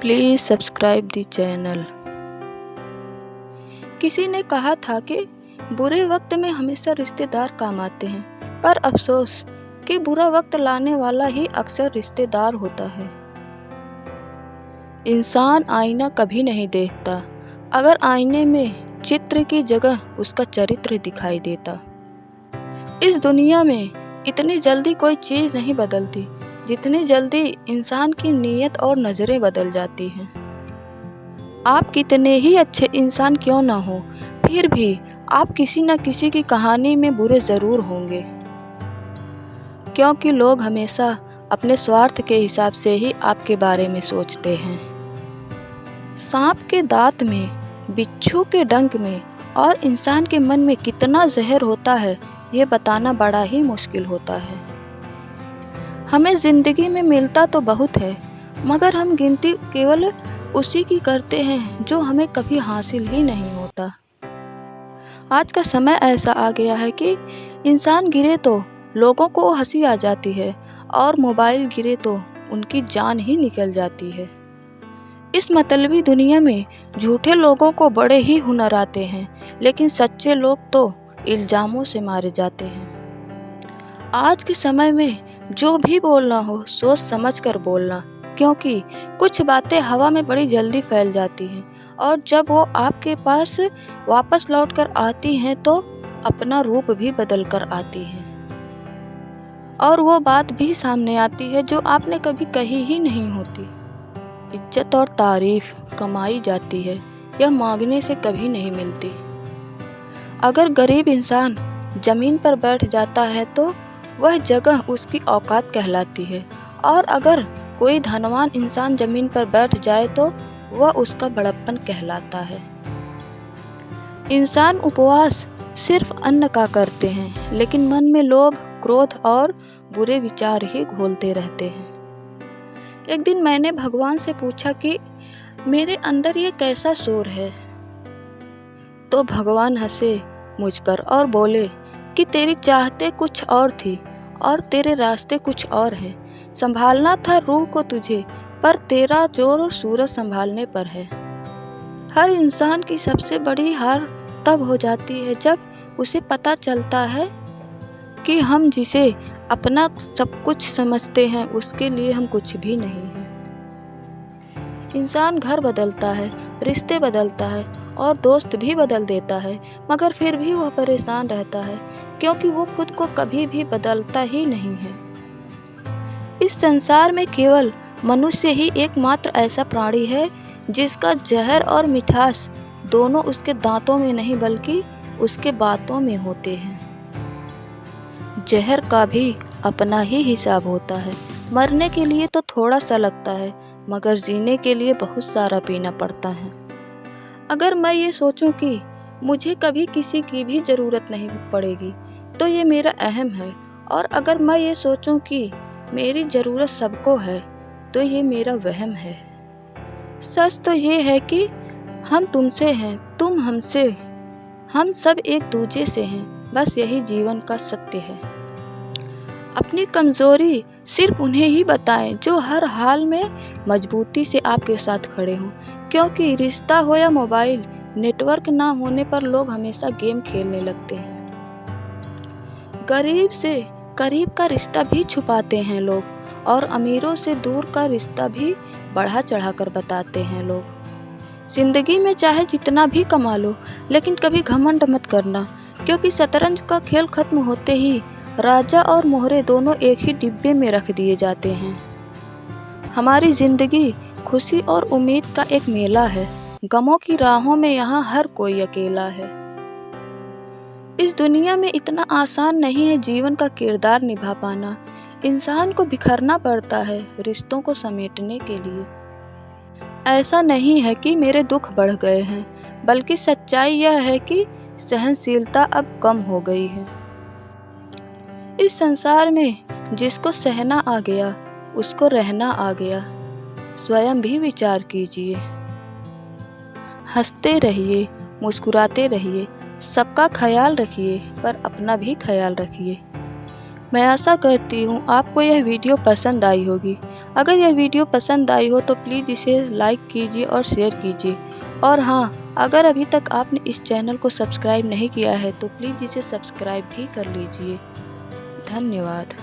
Please subscribe the channel. किसी ने कहा था कि बुरे वक्त में हमेशा रिश्तेदार काम आते हैं, पर अफसोस कि बुरा वक्त लाने वाला ही अक्सर रिश्तेदार होता है। इंसान आईना कभी नहीं देखता अगर आईने में चित्र की जगह उसका चरित्र दिखाई देता। इस दुनिया में इतनी जल्दी कोई चीज़ नहीं बदलती जितनी जल्दी इंसान की नीयत और नज़रें बदल जाती हैं। आप कितने ही अच्छे इंसान क्यों ना हो, फिर भी आप किसी न किसी की कहानी में बुरे ज़रूर होंगे, क्योंकि लोग हमेशा अपने स्वार्थ के हिसाब से ही आपके बारे में सोचते हैं। सांप के दांत में, बिच्छू के डंक में और इंसान के मन में कितना जहर होता है, ये बताना बड़ा ही मुश्किल होता है। हमें ज़िंदगी में मिलता तो बहुत है, मगर हम गिनती केवल उसी की करते हैं जो हमें कभी हासिल ही नहीं होता। आज का समय ऐसा आ गया है कि इंसान गिरे तो लोगों को हंसी आ जाती है और मोबाइल गिरे तो उनकी जान ही निकल जाती है। इस मतलबी दुनिया में झूठे लोगों को बड़े ही हुनर आते हैं, लेकिन सच्चे लोग तो इल्ज़ामों से मारे जाते हैं। आज के समय में जो भी बोलना हो सोच समझ कर बोलना, क्योंकि कुछ बातें हवा में बड़ी जल्दी फैल जाती हैं और जब वो आपके पास वापस लौट कर आती हैं तो अपना रूप भी बदल कर आती हैं और वो बात भी सामने आती है जो आपने कभी कही ही नहीं होती। इज्जत और तारीफ कमाई जाती है, यह मांगने से कभी नहीं मिलती। अगर गरीब इंसान ज़मीन पर बैठ जाता है तो वह जगह उसकी औकात कहलाती है, और अगर कोई धनवान इंसान ज़मीन पर बैठ जाए तो वह उसका बड़प्पन कहलाता है। इंसान उपवास सिर्फ अन्न का करते हैं, लेकिन मन में लोभ, क्रोध और बुरे विचार ही घोलते रहते हैं। एक दिन मैंने भगवान से पूछा कि मेरे अंदर ये कैसा शोर है, तो भगवान हंसे मुझ पर और बोले कि तेरी चाहते कुछ और थी और तेरे रास्ते कुछ और हैं। संभालना था रूह को तुझे, पर तेरा जोर सूरज संभालने पर है। हर इंसान की सबसे बड़ी हार तब हो जाती है जब उसे पता चलता है कि हम जिसे अपना सब कुछ समझते हैं उसके लिए हम कुछ भी नहीं हैं। इंसान घर बदलता है, रिश्ते बदलता है और दोस्त भी बदल देता है, मगर फिर भी वह परेशान रहता है क्योंकि वो खुद को कभी भी बदलता ही नहीं है। इस संसार में केवल मनुष्य ही एकमात्र ऐसा प्राणी है जिसका जहर और मिठास दोनों उसके दांतों में नहीं बल्कि उसके बातों में होते हैं। जहर का भी अपना ही हिसाब होता है। मरने के लिए तो थोड़ा सा लगता है, मगर जीने के लिए बहुत सारा पीना पड़ता है। अगर मैं ये सोचूं कि मुझे कभी किसी की भी ज़रूरत नहीं पड़ेगी तो ये मेरा अहम है, और अगर मैं ये सोचूं कि मेरी ज़रूरत सबको है तो ये मेरा वहम है। सच तो ये है कि हम तुमसे हैं, तुम हमसे, हम सब एक दूजे से हैं, बस यही जीवन का सत्य है। अपनी कमज़ोरी सिर्फ उन्हें ही बताएं जो हर हाल में मजबूती से आपके साथ खड़े हों, क्योंकि रिश्ता हो या मोबाइल, नेटवर्क ना होने पर लोग हमेशा गेम खेलने लगते हैं। गरीब से करीब का रिश्ता भी छुपाते हैं लोग, और अमीरों से दूर का रिश्ता भी बढ़ा चढ़ा कर बताते हैं लोग। ज़िंदगी में चाहे जितना भी कमा लो, लेकिन कभी घमंड मत करना, क्योंकि शतरंज का खेल खत्म होते ही राजा और मोहरे दोनों एक ही डिब्बे में रख दिए जाते हैं। हमारी ज़िंदगी खुशी और उम्मीद का एक मेला है। गमों की राहों में यहाँ हर कोई अकेला है। इस दुनिया में इतना आसान नहीं है जीवन का किरदार निभा पाना। इंसान को बिखरना पड़ता है रिश्तों को समेटने के लिए। ऐसा नहीं है कि मेरे दुख बढ़ गए हैं, बल्कि सच्चाई यह है कि सहनशीलता अब कम हो गई है। इस संसार में जिसको सहना आ गया उसको रहना आ गया। स्वयं भी विचार कीजिए। हंसते रहिए, मुस्कुराते रहिए, सबका ख्याल रखिए, पर अपना भी ख्याल रखिए। मैं आशा करती हूँ आपको यह वीडियो पसंद आई होगी। अगर यह वीडियो पसंद आई हो तो प्लीज़ इसे लाइक कीजिए और शेयर कीजिए। और हाँ, अगर अभी तक आपने इस चैनल को सब्सक्राइब नहीं किया है तो प्लीज़ इसे सब्सक्राइब भी कर लीजिए। धन्यवाद।